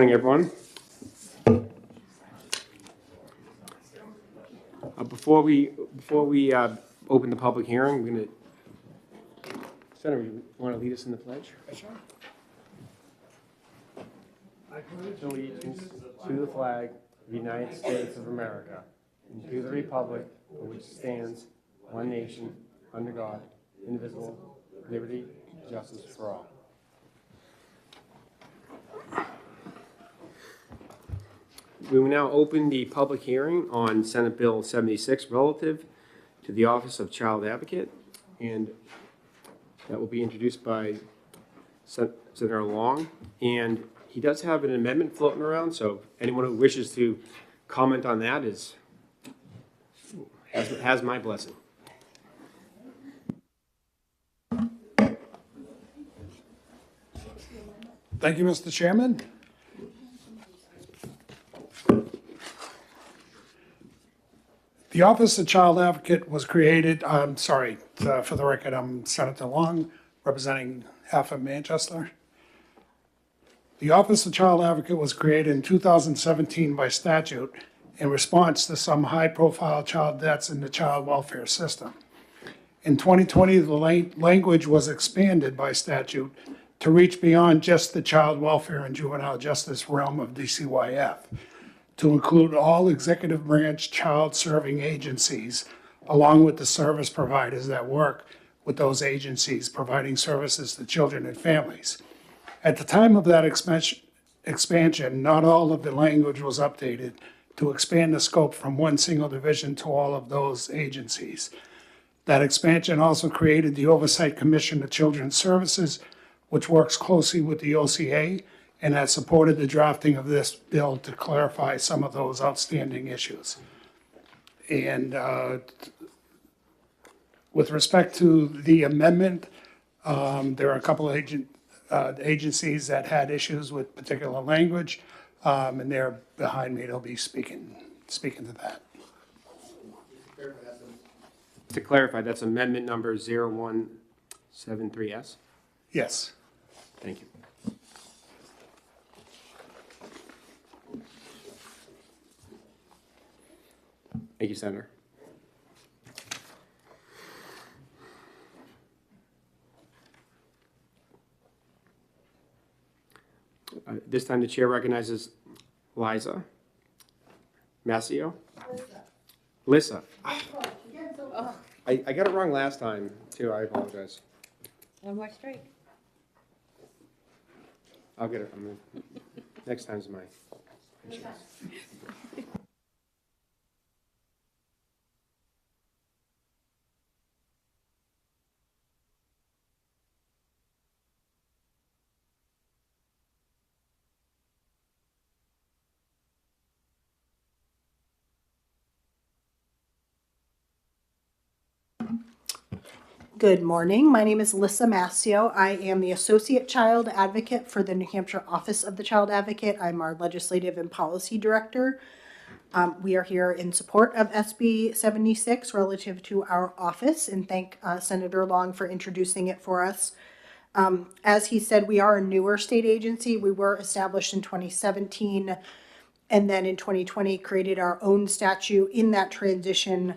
Morning, everyone. Before we open the public hearing, we're going to, Senator, you want to lead us in the pledge? Sure. I pledge allegiance to the flag of the United States of America and to the republic for which stands one nation, under God, indivisible, liberty, and justice for all. We will now open the public hearing on Senate Bill 76 relative to the Office of Child Advocate, and that will be introduced by Senator Long. And he does have an amendment floating around, so anyone who wishes to comment on that has my blessing. Thank you, Mr. Chairman. The Office of Child Advocate was created, for the record, I'm Senator Long, representing half of Manchester. The Office of Child Advocate was created in 2017 by statute in response to some high-profile child deaths in the child welfare system. In 2020, the language was expanded by statute to reach beyond just the child welfare and juvenile justice realm of DCYF, to include all executive branch child-serving agencies, along with the service providers that work with those agencies providing services to children and families. At the time of that expansion, not all of the language was updated to expand the scope from one single division to all of those agencies. That expansion also created the Oversight Commission of Children's Services, which works closely with the OCA and has supported the drafting of this bill to clarify some of those outstanding issues. And with respect to the amendment, there are a couple of agencies that had issues with particular language, and they're behind me. They'll be speaking to that. To clarify, that's amendment number 0173S? Yes. Thank you. Thank you, Senator. This time the chair recognizes Liza Mascio. Lissa. I got it wrong last time, too. I apologize. One more strike. I'll get it. Next time's my chance. Good morning. My name is Lissa Mascio. I am the Associate Child Advocate for the New Hampshire Office of the Child Advocate. I'm our Legislative and Policy Director. We are here in support of SB 76 relative to our office, and thank Senator Long for introducing it for us. As he said, we are a newer state agency. We were established in 2017, and then in 2020 created our own statute. In that transition,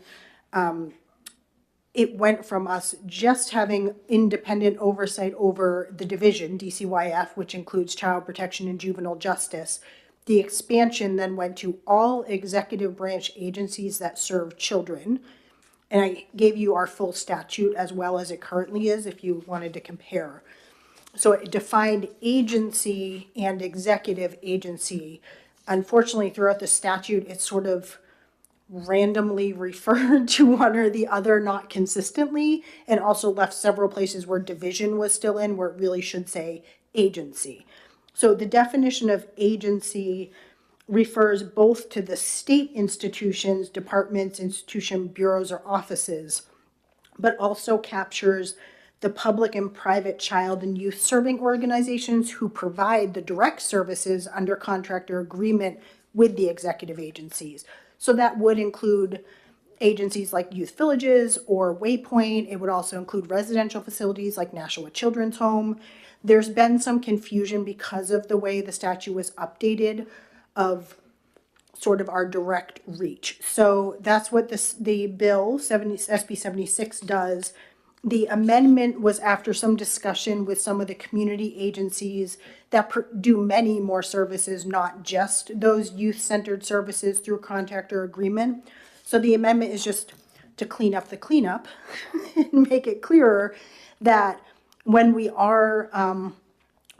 it went from us just having independent oversight over the division, DCYF, which includes child protection and juvenile justice. The expansion then went to all executive branch agencies that serve children. And I gave you our full statute as well as it currently is if you wanted to compare. So it defined agency and executive agency. Unfortunately, throughout the statute, it's sort of randomly referred to one or the other, not consistently, and also left several places where division was still in, where it really should say agency. So the definition of agency refers both to the state institutions, departments, institution, bureaus, or offices, but also captures the public and private child and youth serving organizations who provide the direct services under contract or agreement with the executive agencies. So that would include agencies like Youth Villages or Waypoint. It would also include residential facilities like Nashua Children's Home. There's been some confusion because of the way the statute was updated of sort of our direct reach. So that's what the bill SB 76 does. The amendment was after some discussion with some of the community agencies that do many more services, not just those youth-centered services through contract or agreement. So the amendment is just to clean up the cleanup and make it clearer that when we are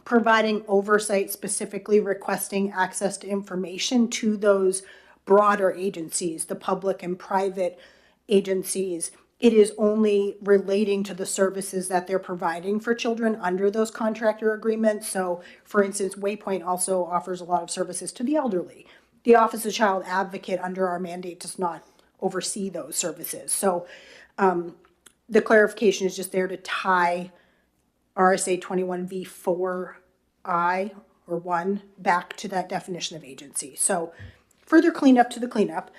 providing oversight, specifically requesting access to information to those broader agencies, the public and private agencies, it is only relating to the services that they're providing for children under those contractor agreements. So, for instance, Waypoint also offers a lot of services to the elderly. The Office of Child Advocate under our mandate does not oversee those services. So the clarification is just there to tie RSA 21V4I or 1 back to that definition of agency. So further cleanup to the cleanup.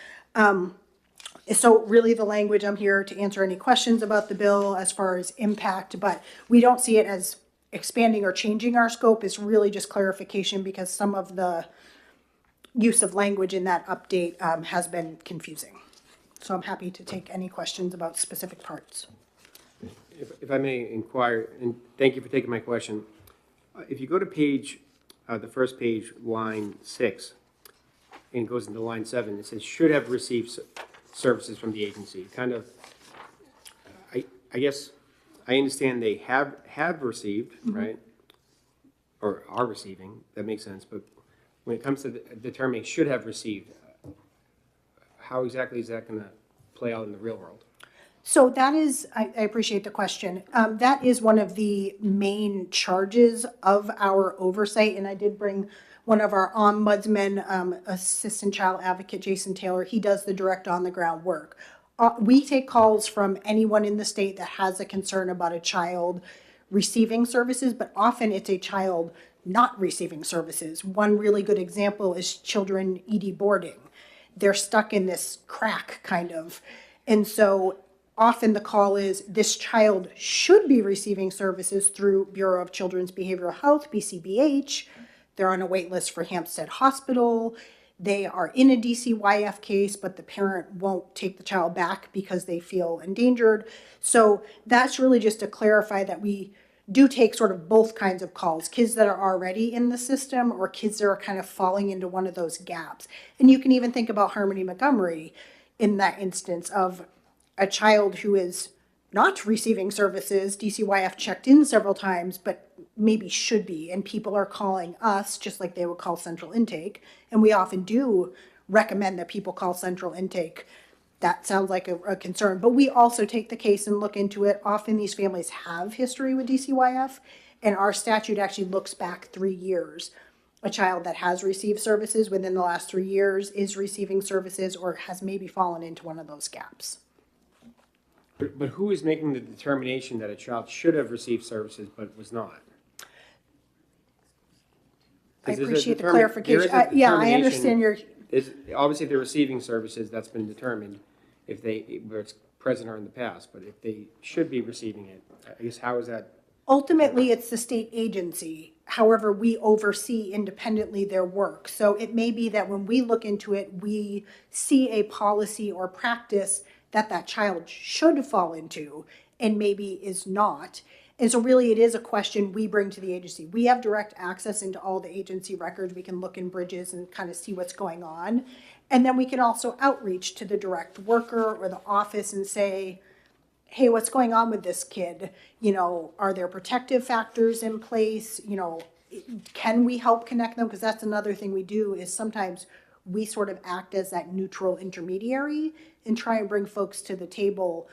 So really the language, I'm here to answer any questions about the bill as far as impact, but we don't see it as expanding or changing our scope. It's really just clarification because some of the use of language in that update has been confusing. So I'm happy to take any questions about specific parts. If I may inquire, and thank you for taking my question. If you go to page, the first page, line 6, and it goes into line 7, it says should have received services from the agency. Kind of, I guess, I understand they have received, right? Or are receiving, that makes sense, but when it comes to determining should have received, how exactly is that gonna play out in the real world? So that is, I appreciate the question. That is one of the main charges of our oversight, and I did bring one of our ombudsmen, assistant child advocate, Jason Taylor. He does the direct on-the-ground work. We take calls from anyone in the state that has a concern about a child receiving services, but often it's a child not receiving services. One really good example is children ED boarding. They're stuck in this crack, kind of. And so often the call is this child should be receiving services through Bureau of Children's Behavioral Health, BCBH. They're on a wait list for Hampstead Hospital. They are in a DCYF case, but the parent won't take the child back because they feel endangered. So that's really just to clarify that we do take sort of both kinds of calls, kids that are already in the system or kids that are kind of falling into one of those gaps. And you can even think about Harmony Montgomery in that instance of a child who is not receiving services. DCYF checked in several times, but maybe should be. And people are calling us just like they would call central intake. And we often do recommend that people call central intake. That sounds like a concern. But we also take the case and look into it. Often these families have history with DCYF, and our statute actually looks back 3 years. A child that has received services within the last 3 years is receiving services or has maybe fallen into one of those gaps. But who is making the determination that a child should have received services but was not? I appreciate the clarification. Yeah, I understand your... Obviously, if they're receiving services, that's been determined if they were present or in the past. But if they should be receiving it, I guess how is that? Ultimately, it's the state agency. However, we oversee independently their work. So it may be that when we look into it, we see a policy or practice that that child should fall into and maybe is not. And so really it is a question we bring to the agency. We have direct access into all the agency records. We can look in Bridges and kind of see what's going on. And then we can also outreach to the direct worker or the office and say, hey, what's going on with this kid? You know, are there protective factors in place? You know, can we help connect them? Because that's another thing we do is sometimes we sort of act as that neutral intermediary and try and bring folks to the table.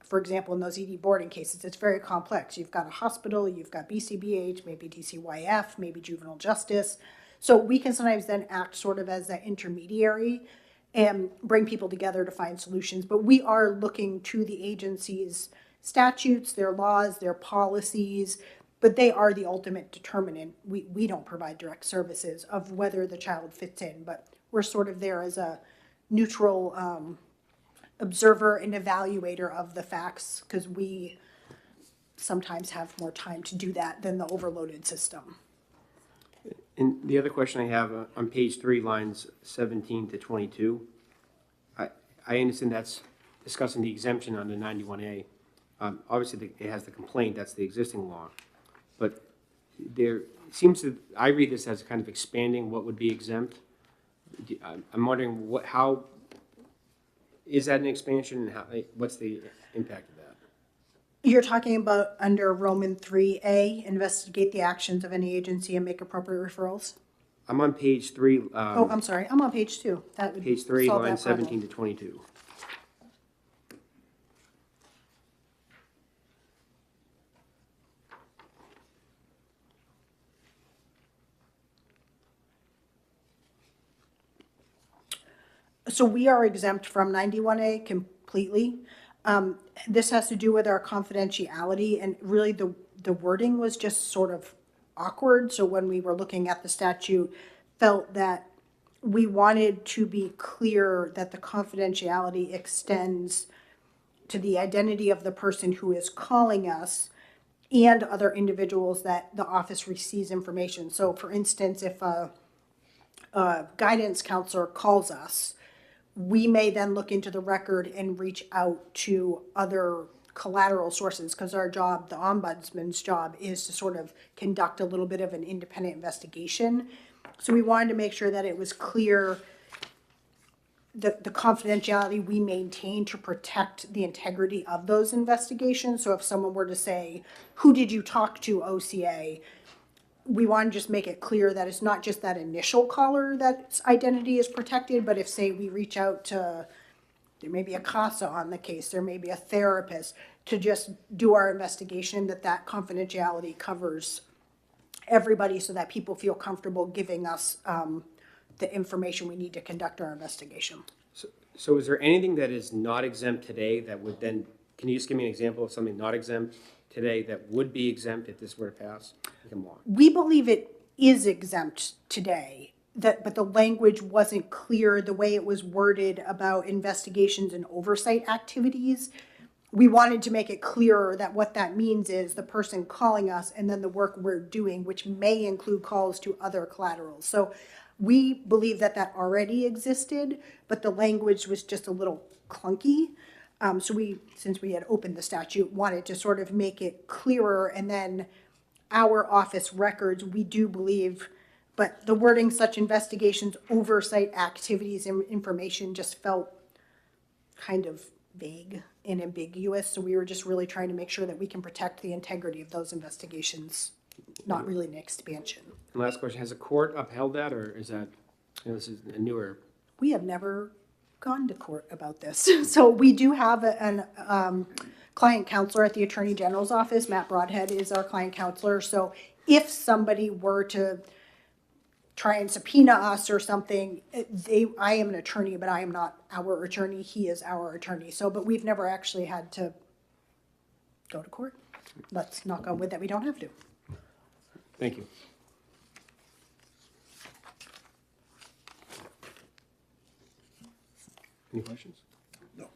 For example, in those ED boarding cases, it's very complex. You've got a hospital, you've got BCBH, maybe DCYF, maybe juvenile justice. So we can sometimes then act sort of as that intermediary and bring people together to find solutions. But we are looking to the agency's statutes, their laws, their policies, but they are the ultimate determinant. We don't provide direct services of whether the child fits in, but we're sort of there as a neutral observer and evaluator of the facts because we sometimes have more time to do that than the overloaded system. And the other question I have on page 3, lines 17 to 22, I understand that's discussing the exemption under 91A. Obviously, it has the complaint, that's the existing law. But there seems to, I read this as kind of expanding what would be exempt. I'm wondering how, is that an expansion, and how, what's the impact of that? You're talking about under Roman 3A, investigate the actions of any agency and make appropriate referrals? I'm on page 3. Oh, I'm sorry, I'm on page 2. That would Page 3, solve line that problem. 17 to 22. So we are exempt from 91A completely. This has to do with our confidentiality, and really the wording was just sort of awkward. So when we were looking at the statute, felt that we wanted to be clear that the confidentiality extends to the identity of the person who is calling us and other individuals that the office receives information. So for instance, if a guidance counselor calls us, we may then look into the record and reach out to other collateral sources, because our job, the ombudsman's job, is to sort of conduct a little bit of an independent investigation. So we wanted to make sure that it was clear the confidentiality we maintain to protect the integrity of those investigations. So if someone were to say, who did you talk to, OCA? We want to just make it clear that it's not just that initial caller that's identity is protected, but if, say, we reach out to, there may be a CASA on the case, there may be a therapist, to just do our investigation, that confidentiality covers everybody so that people feel comfortable giving us the information we need to conduct our investigation. So is there anything that is not exempt today that would then, can you just give me an example of something not exempt today that would be exempt if this were to pass? We believe it is exempt today, but the language wasn't clear, the way it was worded about investigations and oversight activities. We wanted to make it clearer that what that means is the person calling us and then the work we're doing, which may include calls to other collaterals. So we believe that already existed, but the language was just a little clunky. So we, since we had opened the statute, wanted to sort of make it clearer, and then our office records, we do believe, but the wording such investigations, oversight activities, and information just felt kind of vague and ambiguous. So we were just really trying to make sure that we can protect the integrity of those investigations, not really an expansion. And last question, has the court upheld that, or is that, this is a newer? We have never gone to court about this. So we do have an client counselor at the Attorney General's office. Matt Broadhead is our client counselor. So if somebody were to try and subpoena us or something, I am an attorney, but I am not our attorney. He is our attorney. So, but we've never actually had to go to court. Let's knock on wood that we don't have to. Thank you. Any questions? No.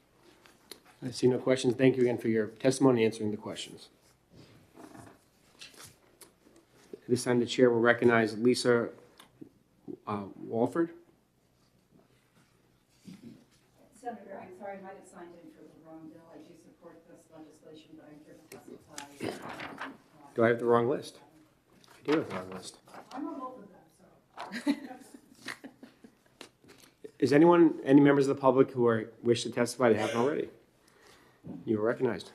I see no questions. Thank you again for your testimony and answering the questions. At this time, the chair will recognize Lisa Walford. Senator, I'm sorry, I might have signed in for the wrong bill. I do support this legislation, but I'm here to testify. Do I have the wrong list? I do have the wrong list. I'm on both of them, so. Is anyone, any members of the public who wish to testify that haven't already? You are recognized.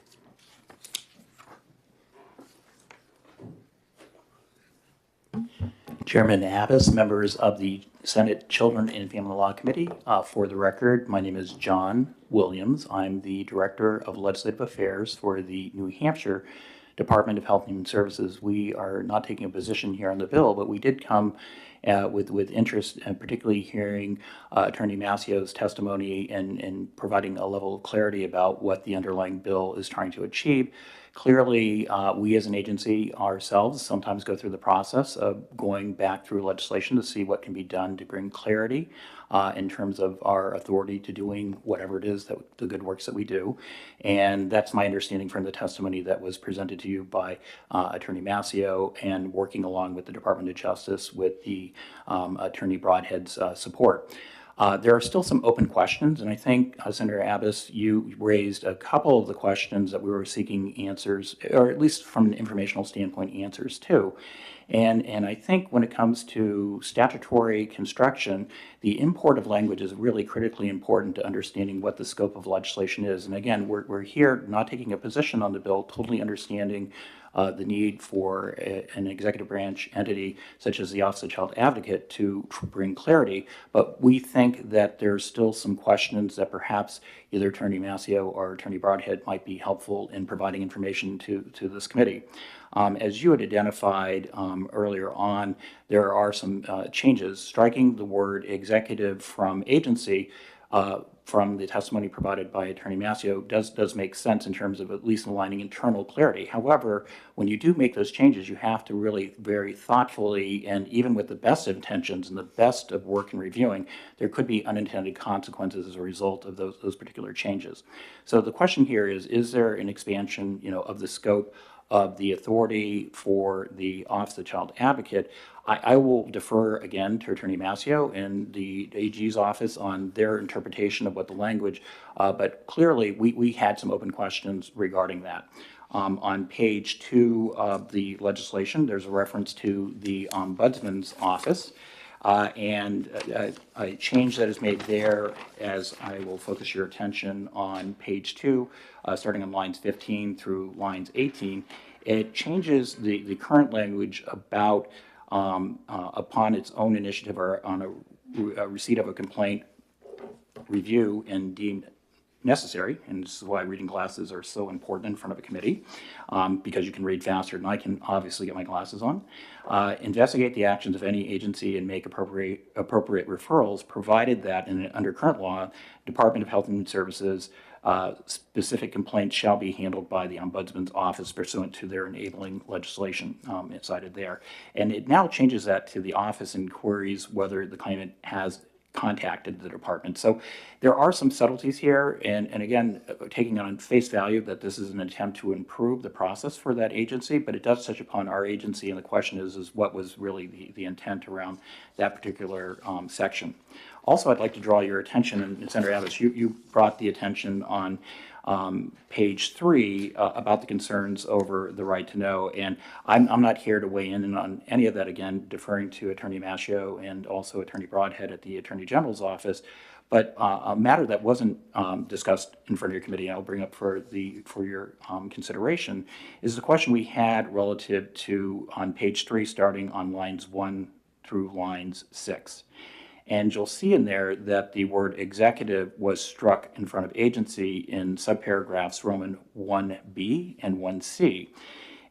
Chairman Abbas, members of the Senate Children and Family Law Committee. For the record, my name is John Williams. I'm the Director of Legislative Affairs for the New Hampshire Department of Health and Human Services. We are not taking a position here on the bill, but we did come with interest, and particularly hearing Attorney Massio's testimony and providing a level of clarity about what the underlying bill is trying to achieve. Clearly, we as an agency ourselves sometimes go through the process of going back through legislation to see what can be done to bring clarity in terms of our authority to doing whatever it is, that the good works that we do. And that's my understanding from the testimony that was presented to you by Attorney Massio, and working along with the Department of Justice with the Attorney Broadhead's support. There are still some open questions, and I think, Senator Abbas, you raised a couple of the questions that we were seeking answers, or at least from an informational standpoint, answers to. And I think when it comes to statutory construction, the import of language is really critically important to understanding what the scope of legislation is. And again, we're here not taking a position on the bill, totally understanding the need for an executive branch entity such as the Office of Child Advocate to bring clarity, but we think that there's still some questions that perhaps either Attorney Massio or Attorney Broadhead might be helpful in providing information to this committee. As you had identified earlier on, there are some changes. Striking the word executive from agency from the testimony provided by Attorney Massio does make sense in terms of at least aligning internal clarity. However, when you do make those changes, you have to really very thoughtfully, and even with the best of intentions and the best of work and reviewing, there could be unintended consequences as a result of those particular changes. So the question here is there an expansion, of the scope of the authority for the Office of Child Advocate? I will defer again to Attorney Massio and the AG's office on their interpretation of what the language, but clearly we had some open questions regarding that. On page 2 of the legislation, there's a reference to the Ombudsman's office. And a change that is made there, as I will focus your attention on page 2, starting on lines 15 through lines 18, it changes the current language about upon its own initiative or on a receipt of a complaint, review and deemed necessary, and this is why reading glasses are so important in front of a committee, because you can read faster than I can obviously get my glasses on. Investigate the actions of any agency and make appropriate referrals, provided that under current law, Department of Health and Human Services specific complaints shall be handled by the Ombudsman's office pursuant to their enabling legislation cited there. And it now changes that to the office inquiries whether the claimant has contacted the department. So there are some subtleties here, and again, taking on face value that this is an attempt to improve the process for that agency, but it does touch upon our agency, and the question is what was really the intent around that particular section. Also, I'd like to draw your attention, and Senator Abbas, you brought the attention on page 3 about the concerns over the right to know, and I'm not here to weigh in on any of that, again, deferring to Attorney Massio and also Attorney Broadhead at the Attorney General's office, but a matter that wasn't discussed in front of your committee, and I'll bring up for your consideration, is the question we had relative to on page 3, starting on lines 1 through lines 6. And you'll see in there that the word executive was struck in front of agency in subparagraphs Roman 1b and 1c.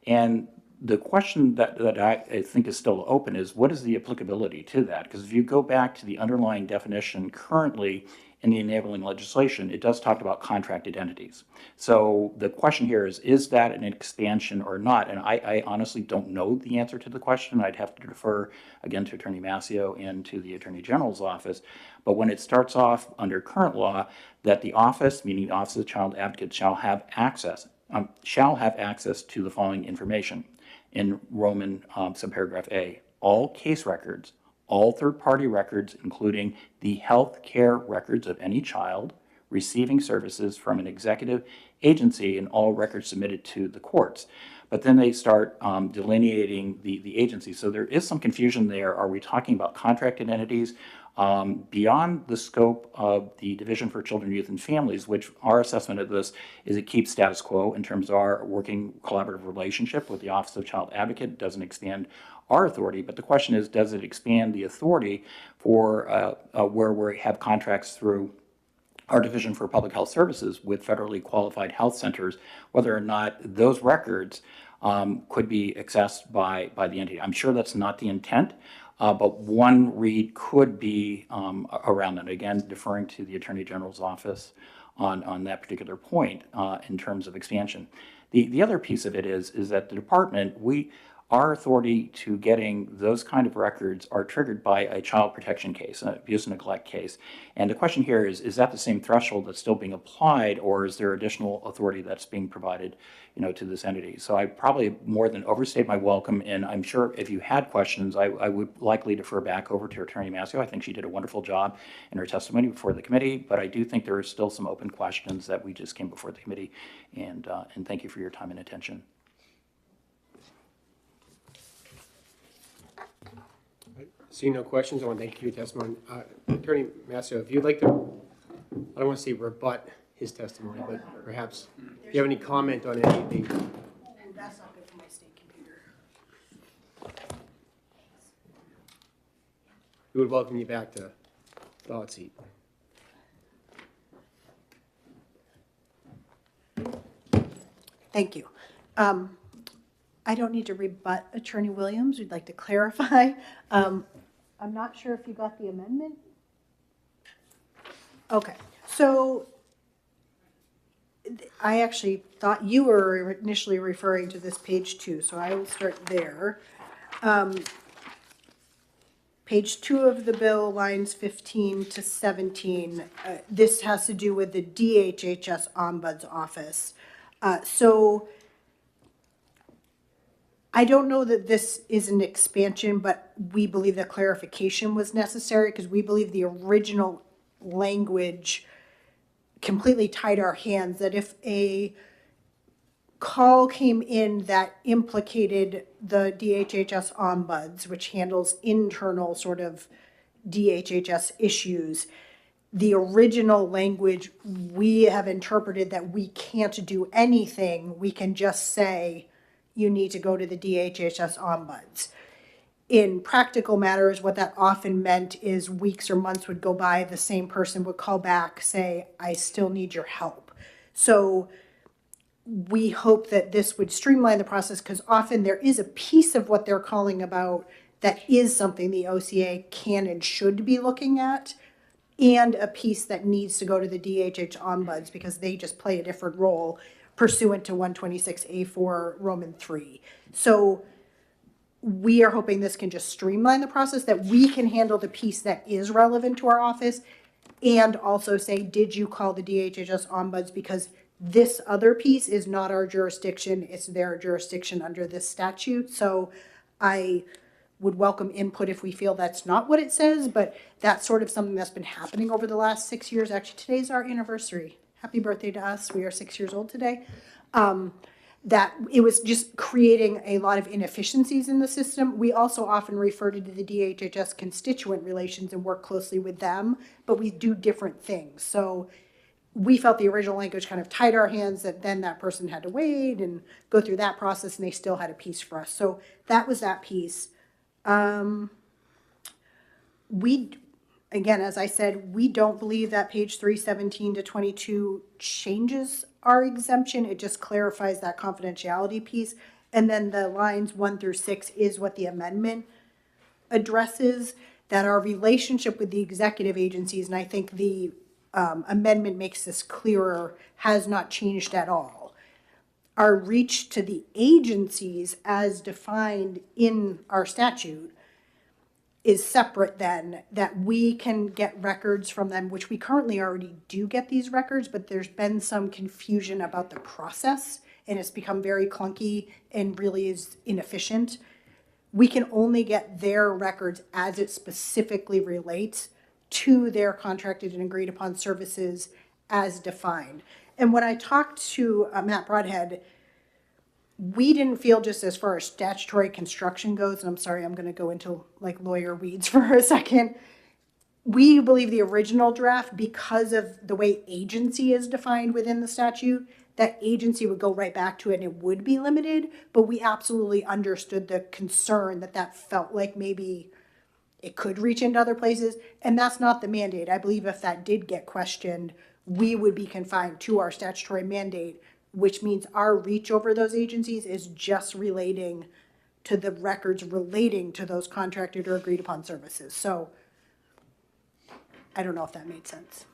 And the question that I think is still open is, what is the applicability to that? Because if you go back to the underlying definition currently in the enabling legislation, it does talk about contracted entities. So the question here is that an expansion or not? And I honestly don't know the answer to the question. I'd have to defer again to Attorney Massio and to the Attorney General's office. But when it starts off under current law, that the office, meaning the Office of Child Advocate, shall have access to the following information in Roman subparagraph A: all case records, all third-party records, including the health care records of any child receiving services from an executive agency, and all records submitted to the courts. But then they start delineating the agency. So there is some confusion there. Are we talking about contracted entities? Beyond the scope of the Division for Children, Youth, and Families, which our assessment of this is it keeps status quo in terms of our working collaborative relationship with the Office of Child Advocate. It doesn't expand our authority, but the question is, does it expand the authority for where we have contracts through our Division for Public Health Services with federally qualified health centers, whether or not those records could be accessed by the entity? I'm sure that's not the intent, but one read could be around that. Again, deferring to the Attorney General's office on that particular point in terms of expansion. The other piece of it is that the department, our authority to getting those kind of records are triggered by a child protection case, an abuse and neglect case. And the question here is that the same threshold that's still being applied, or is there additional authority that's being provided, to this entity? So I probably more than overstayed my welcome, and I'm sure if you had questions, I would likely defer back over to Attorney Massio. I think she did a wonderful job in her testimony before the committee, but I do think there are still some open questions that we just came before the committee, and thank you for your time and attention. Seeing no questions, I want to thank you for your testimony. Attorney Massio, if you'd like to, I don't want to say rebut his testimony, but perhaps, if you have any comment on any of the, That's not good for my state computer. we would welcome you back to the hot seat. Thank you. I don't need to rebut Attorney Williams. We'd like to clarify. I'm not sure if you got the amendment. Okay, so I actually thought you were initially referring to this page 2, so I will start there. Page 2 of the bill, lines 15 to 17, this has to do with the DHHS Ombuds Office. So I don't know that this is an expansion, but we believe that clarification was necessary because we believe the original language completely tied our hands, that if a call came in that implicated the DHHS ombuds, which handles internal sort of DHHS issues, the original language, we have interpreted that we can't do anything. We can just say, you need to go to the DHHS ombuds. In practical matters, what that often meant is weeks or months would go by, the same person would call back, say, I still need your help. So we hope that this would streamline the process because often there is a piece of what they're calling about that is something the OCA can and should be looking at, and a piece that needs to go to the DHH ombuds because they just play a different role pursuant to 126A4 Roman 3. So we are hoping this can just streamline the process, that we can handle the piece that is relevant to our office and also say, did you call the DHHS ombuds? Because this other piece is not our jurisdiction, it's their jurisdiction under this statute. So I would welcome input if we feel that's not what it says, but that's sort of something that's been happening over the last 6 years. Actually, today's our anniversary. Happy birthday to us. We are 6 years old today. That it was just creating a lot of inefficiencies in the system. We also often refer to the DHHS constituent relations and work closely with them, but we do different things. So we felt the original language kind of tied our hands, that then that person had to wait and go through that process, and they still had a piece for us. So that was that piece. Again, as I said, we don't believe that page 317 to 22 changes our exemption. It just clarifies that confidentiality piece. And then the lines 1 through 6 is what the amendment addresses, that our relationship with the executive agencies, and I think the amendment makes this clearer, has not changed at all. Our reach to the agencies as defined in our statute is separate then, that we can get records from them, which we currently already do get these records, but there's been some confusion about the process and it's become very clunky and really is inefficient. We can only get their records as it specifically relates to their contracted and agreed upon services as defined. And when I talked to Matt Broadhead, we didn't feel, just as far as statutory construction goes, and I'm sorry, I'm going to go into like lawyer weeds for a second. We believe the original draft, because of the way agency is defined within the statute, that agency would go right back to it and it would be limited, but we absolutely understood the concern that that felt like maybe it could reach into other places, and that's not the mandate. I believe if that did get questioned, we would be confined to our statutory mandate, which means our reach over those agencies is just relating to the records relating to those contracted or agreed upon services. So I don't know if that made sense.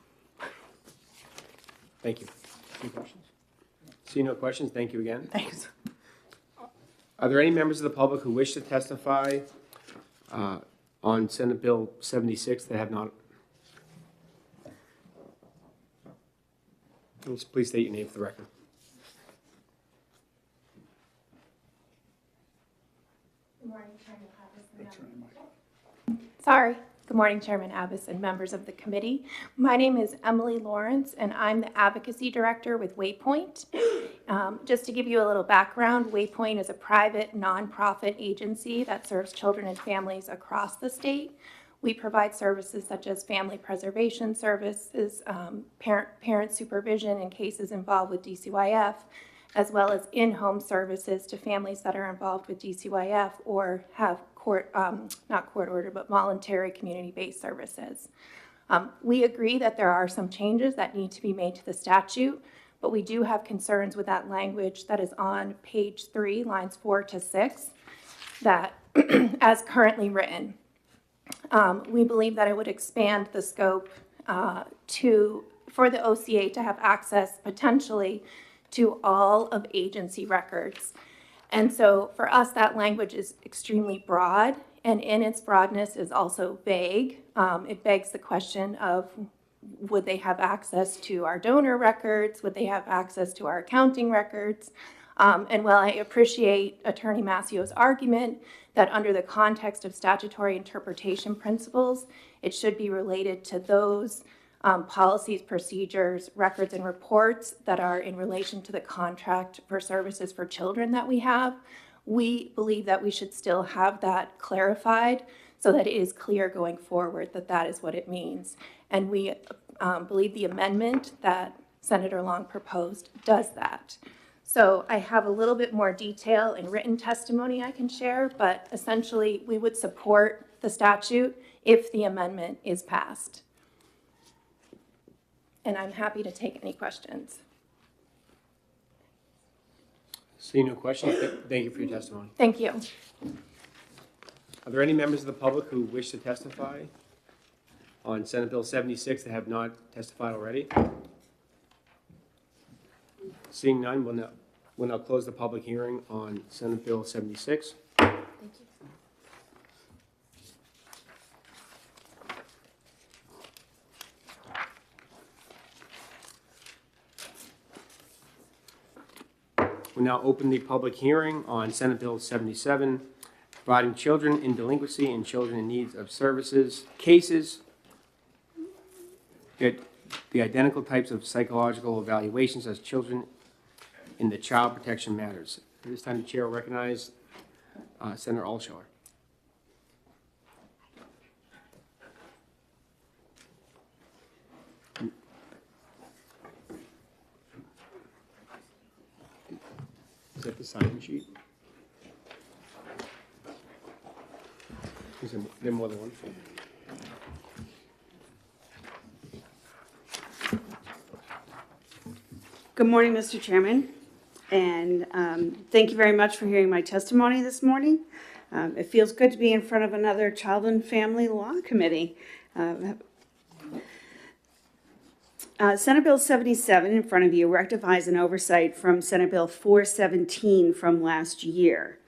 Thank you. Any questions? See no questions, thank you again. Thanks. Are there any members of the public who wish to testify on Senate Bill 76 that have not? Please state your name for the record. Good morning, Chairman Abbas and Sorry. Good morning, Chairman Abbas and members of the committee. My name is Emily Lawrence, and I'm the Advocacy Director with Waypoint. Just to give you a little background, Waypoint is a private, nonprofit agency that serves children and families across the state. We provide services such as family preservation services, parent supervision in cases involved with DCYF, as well as in-home services to families that are involved with DCYF or have not court order, but voluntary community-based services. We agree that there are some changes that need to be made to the statute, but we do have concerns with that language that is on page 3, lines 4 to 6, that as currently written. We believe that it would expand the scope for the OCA to have access potentially to all of agency records. And so for us, that language is extremely broad, and in its broadness is also vague. It begs the question of, would they have access to our donor records? Would they have access to our accounting records? And while I appreciate Attorney Massio's argument that under the context of statutory interpretation principles, it should be related to those policies, procedures, records, and reports that are in relation to the contract for services for children that we have. We believe that we should still have that clarified so that it is clear going forward that that is what it means. And we believe the amendment that Senator Long proposed does that. So I have a little bit more detail in written testimony I can share, but essentially we would support the statute if the amendment is passed. And I'm happy to take any questions. Seeing no questions, thank you for your testimony. Thank you. Are there any members of the public who wish to testify on Senate Bill 76 that have not testified already? Seeing none, we'll now close the public hearing on Senate Bill 76. Thank you. We'll now open the public hearing on Senate Bill 77, providing children in delinquency and children in need of services cases. The identical types of psychological evaluations as children in the child protection matters. At this time, the chair will recognize Senator Alshar. Is that the sign sheet? Is there more than one? Good morning, Mr. Chairman, and thank you very much for hearing my testimony this morning. It feels good to be in front of another Child and Family Law Committee. Senate Bill 77 in front of you rectifies an oversight from Senate Bill 417 from last year,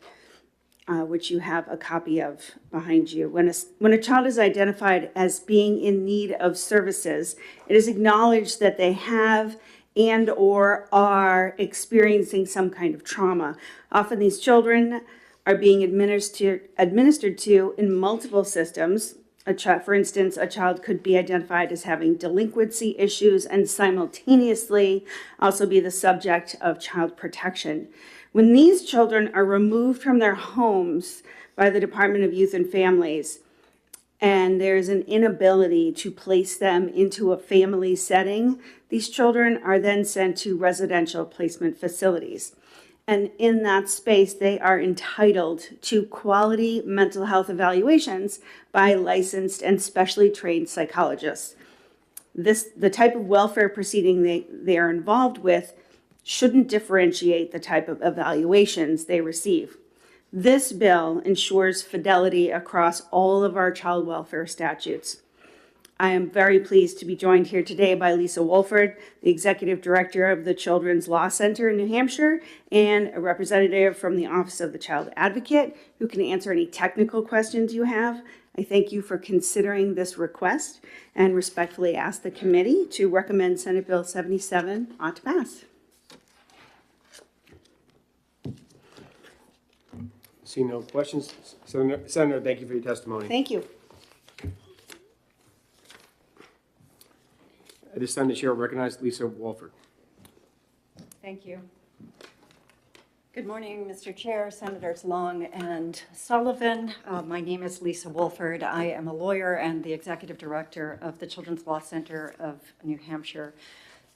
which you have a copy of behind you. When a child is identified as being in need of services, it is acknowledged that they have and or are experiencing some kind of trauma. Often these children are being administered to in multiple systems. For instance, a child could be identified as having delinquency issues and simultaneously also be the subject of child protection. When these children are removed from their homes by the Department of Youth and Families, and there's an inability to place them into a family setting, these children are then sent to residential placement facilities. And in that space, they are entitled to quality mental health evaluations by licensed and specially trained psychologists. The type of welfare proceeding they are involved with shouldn't differentiate the type of evaluations they receive. This bill ensures fidelity across all of our child welfare statutes. I am very pleased to be joined here today by Lisa Wolford, the Executive Director of the Children's Law Center in New Hampshire, and a representative from the Office of the Child Advocate who can answer any technical questions you have. I thank you for considering this request and respectfully ask the committee to recommend Senate Bill 77 ought to pass. See no questions. Senator, thank you for your testimony. Thank you. At this time, the chair will recognize Lisa Wolford. Thank you. Good morning, Mr. Chair, Senators Long and Sullivan. My name is Lisa Wolford. I am a lawyer and the Executive Director of the Children's Law Center of New Hampshire.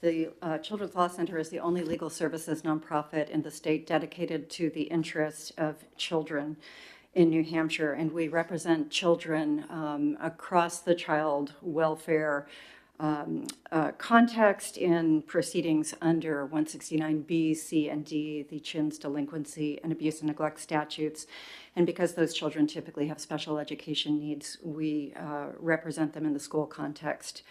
The Children's Law Center is the only legal services nonprofit in the state dedicated to the interests of children in New Hampshire, and we represent children across the child welfare context in proceedings under 169B, C, and D, the CHIN's delinquency and abuse and neglect statutes. And because those children typically have special education needs, we represent them in the school context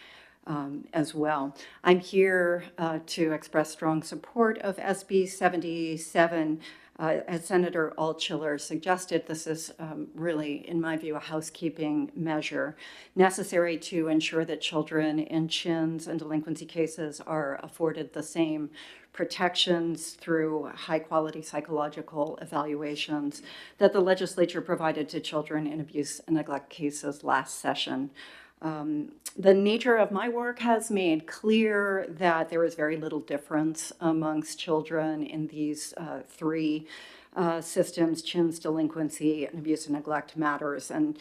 as well. I'm here to express strong support of SB 77. As Senator Altshuler suggested, this is really, in my view, a housekeeping measure necessary to ensure that children in CHINs and delinquency cases are afforded the same protections through high-quality psychological evaluations that the legislature provided to children in abuse and neglect cases last session. The nature of my work has made clear that there is very little difference amongst children in these three systems: CHIN's, delinquency, and abuse and neglect matters. And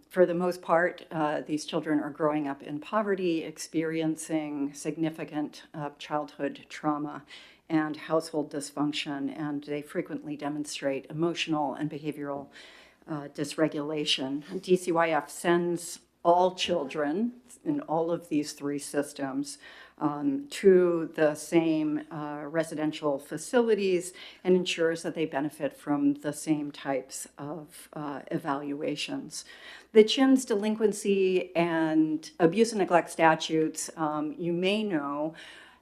for the most part, these children are growing up in poverty, experiencing significant childhood trauma and household dysfunction, and they frequently demonstrate emotional and behavioral dysregulation. DCYF sends all children in all of these three systems to the same residential facilities and ensures that they benefit from the same types of evaluations. The CHIN's delinquency and abuse and neglect statutes, you may know,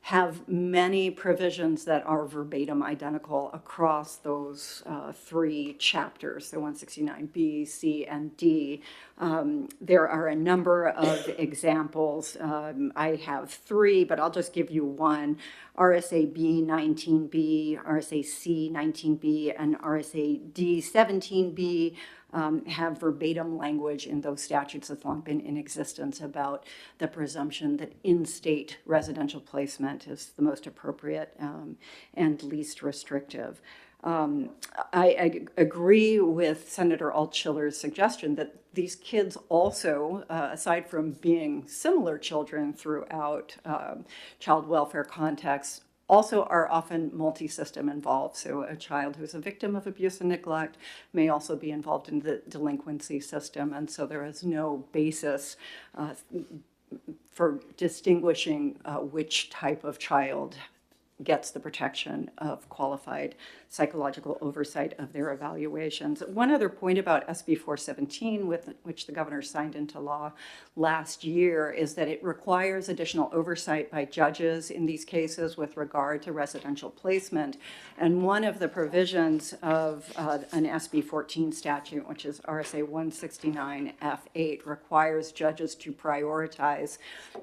have many provisions that are verbatim identical across those three chapters, the 169B, C, and D. There are a number of examples. I have three, but I'll just give you one. RSA B 19B, RSA C 19B, and RSA D 17B have verbatim language in those statutes that's long been in existence about the presumption that in-state residential placement is the most appropriate and least restrictive. I agree with Senator Altshuler's suggestion that these kids also, aside from being similar children throughout child welfare contexts, also are often multi-system involved. So a child who's a victim of abuse and neglect may also be involved in the delinquency system. And so there is no basis for distinguishing which type of child gets the protection of qualified psychological oversight of their evaluations. One other point about SB 417, with which the governor signed into law last year, is that it requires additional oversight by judges in these cases with regard to residential placement. And one of the provisions of an SB 14 statute, which is RSA 169F8, requires judges to prioritize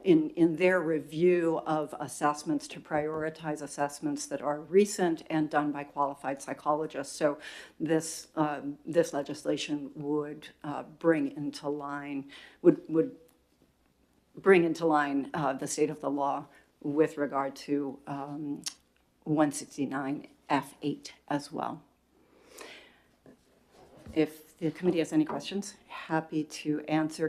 in their review of assessments, to prioritize assessments that are recent and done by qualified psychologists. So this legislation would bring into line the state of the law with regard to 169F8 as well. If the committee has any questions, happy to answer.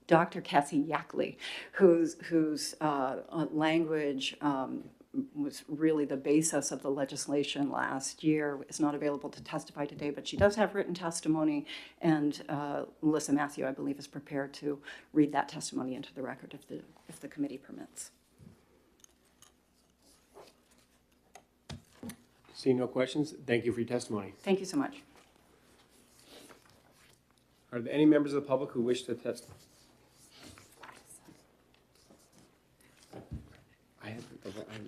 Dr. Cassie Yackley, whose language was really the basis of the legislation last year, is not available to testify today, but she does have written testimony, and Melissa Matthew, I believe, is prepared to read that testimony into the record if the committee permits. Seeing no questions, thank you for your testimony. Thank you so much. Are there any members of the public who wish to test?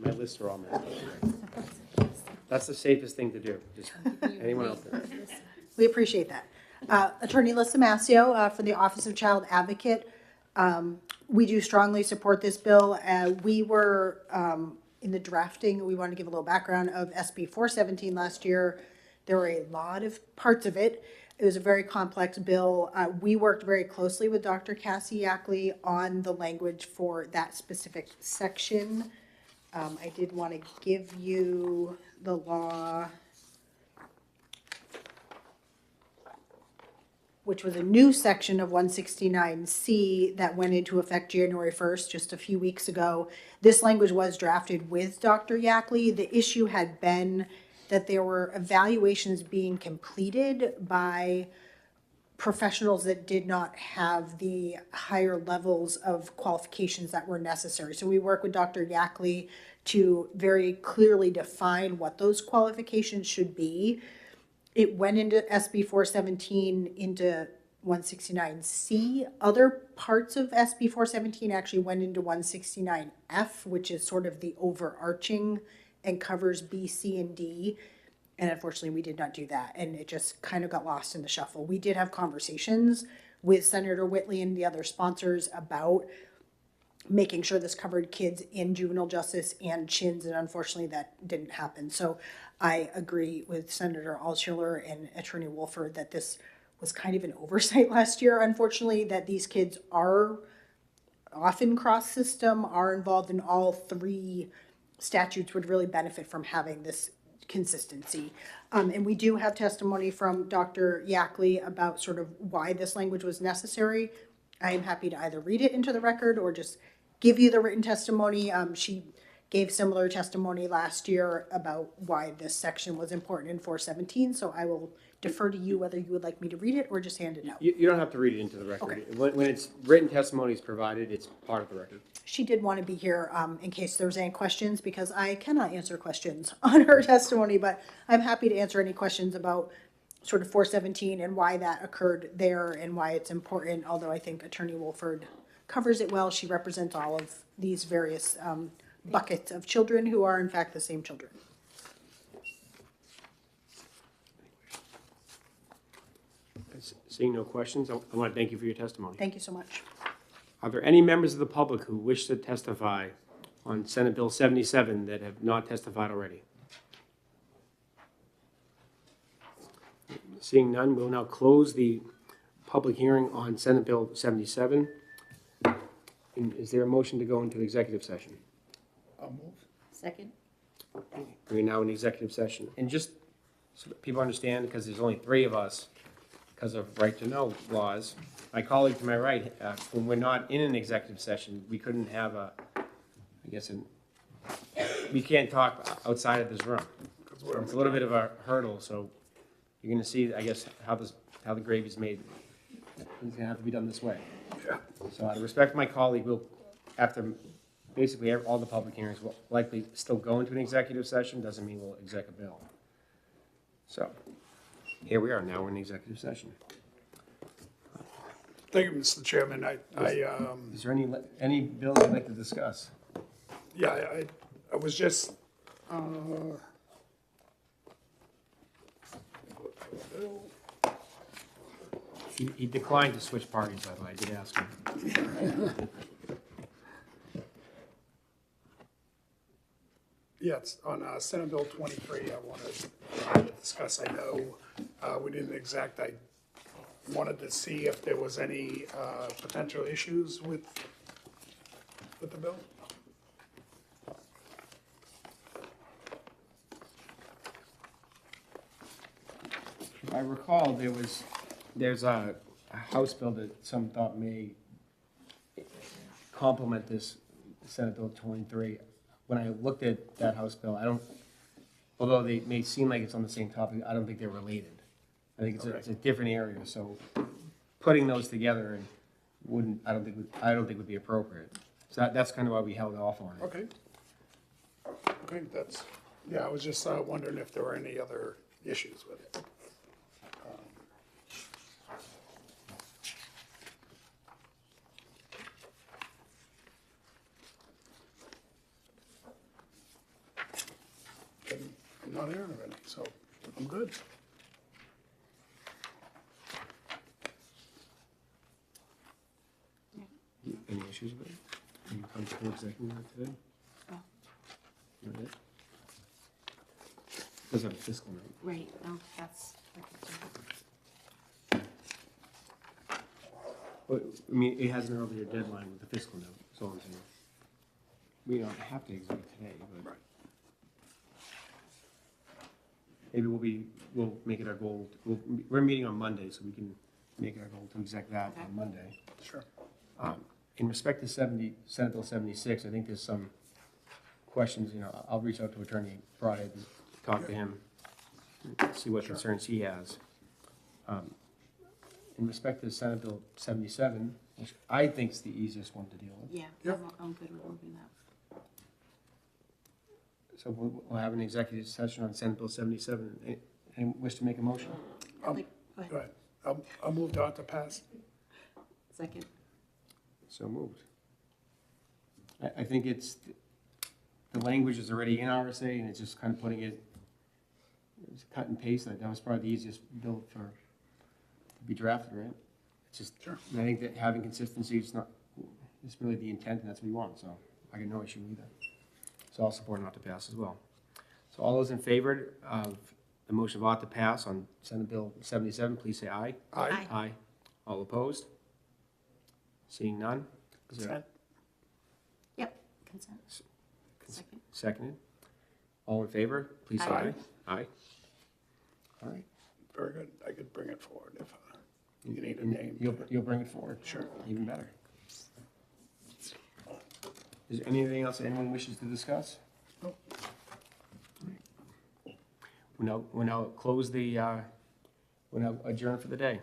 My lists are all messed up. That's the safest thing to do, just anyone out there. We appreciate that. Attorney Lisa Mascio, for the Office of Child Advocate. We do strongly support this bill. We were, in the drafting, we want to give a little background of SB 417 last year. There were a lot of parts of it. It was a very complex bill. We worked very closely with Dr. Cassie Yackley on the language for that specific section. I did want to give you the law, which was a new section of 169C that went into effect January 1st, just a few weeks ago. This language was drafted with Dr. Yackley. The issue had been that there were evaluations being completed by professionals that did not have the higher levels of qualifications that were necessary. So we work with Dr. Yackley to very clearly define what those qualifications should be. It went into SB 417 into 169C. Other parts of SB 417 actually went into 169F, which is sort of the overarching and covers B, C, and D. And unfortunately, we did not do that. And it just kind of got lost in the shuffle. We did have conversations with Senator Whitley and the other sponsors about making sure this covered kids in juvenile justice and CHINS, and unfortunately that didn't happen. So I agree with Senator Altshuler and Attorney Wolford that this was kind of an oversight last year, unfortunately, that these kids are often cross-system, are involved in all three statutes, would really benefit from having this consistency. And we do have testimony from Dr. Yackley about sort of why this language was necessary. I am happy to either read it into the record or just give you the written testimony. She gave similar testimony last year about why this section was important in 417, so I will defer to you whether you would like me to read it or just hand it out. You don't have to read it into the record. When it's written testimony is provided, it's part of the record. She did want to be here in case there was any questions, because I cannot answer questions on her testimony, but I'm happy to answer any questions about sort of 417 and why that occurred there and why it's important, although I think Attorney Wolford covers it well. She represents all of these various buckets of children who are in fact the same children. Seeing no questions, I want to thank you for your testimony. Thank you so much. Are there any members of the public who wish to testify on Senate Bill 77 that have not testified already? Seeing none, we'll now close the public hearing on Senate Bill 77. Is there a motion to go into executive session? I'll move. Second? We're now in executive session. And just so that people understand, because there's only three of us, because of right-to-know laws, my colleague to my right, when we're not in an executive session, we couldn't have we can't talk outside of this room. So it's a little bit of a hurdle, so you're gonna see, I guess, how the gravy's made. It's gonna have to be done this way. Yeah. So out of respect for my colleague, we'll, after basically all the public hearings, will likely still go into an executive session, doesn't mean we'll exec a bill. So, here we are, now we're in executive session. Thank you, Mr. Chairman. Is there any bills you'd like to discuss? I was just, He declined to switch parties, by the way, I did ask him. yes, on Senate Bill 23, I wanted to discuss. I know we didn't exact, I wanted to see if there was any potential issues with the bill. If I recall, there's a House bill that some thought may complement this Senate Bill 23. When I looked at that House bill, although they may seem like it's on the same topic, I don't think they're related. I think it's a different area, so putting those together I don't think would be appropriate. So that's kind of why we held off on it. Okay, I was just wondering if there were any other issues with it. not hearing of any, so I'm good. Any issues with it? Any comfortable executing that today? Not yet? Doesn't have a fiscal note. Right, no, that's. But, I mean, it has an earlier deadline with the fiscal note, so I'm saying. We don't have to execute today, but. Right. Maybe we'll make it our goal, we're meeting on Monday, so we can make it our goal to exec that on Monday. Sure. In respect to Senate Bill 76, I think there's some questions, I'll reach out to Attorney Broadhead and talk to him, see what concerns he has. In respect to Senate Bill 77, which I think is the easiest one to deal with. Yeah, Yep. I'm good with moving that. So we'll have an executive session on Senate Bill 77. Anyone wish to make a motion? Go ahead. Go ahead. I'll move to pass. Second. So moved. I think the language is already in RSA, and it's just kind of putting it, it's cut and paste. That was probably the easiest bill to be drafted, right? It's just, Sure. I think that having consistency is not, it's really the intent, and that's what we want, so I got no issue with that. So I'll support not to pass as well. So all those in favor of the motion of ought to pass on Senate Bill 77, please say aye. Aye. Aye. All opposed? Seeing none? Is there- Consent. Yep, consent. Second. Seconded. All in favor, please say aye. Aye. All right. Very good. I could bring it forward if you need a And name. You'll bring it forward? Sure. Even better. Is there anything else anyone wishes to discuss? Nope. We'll now close the, we'll now adjourn for the day.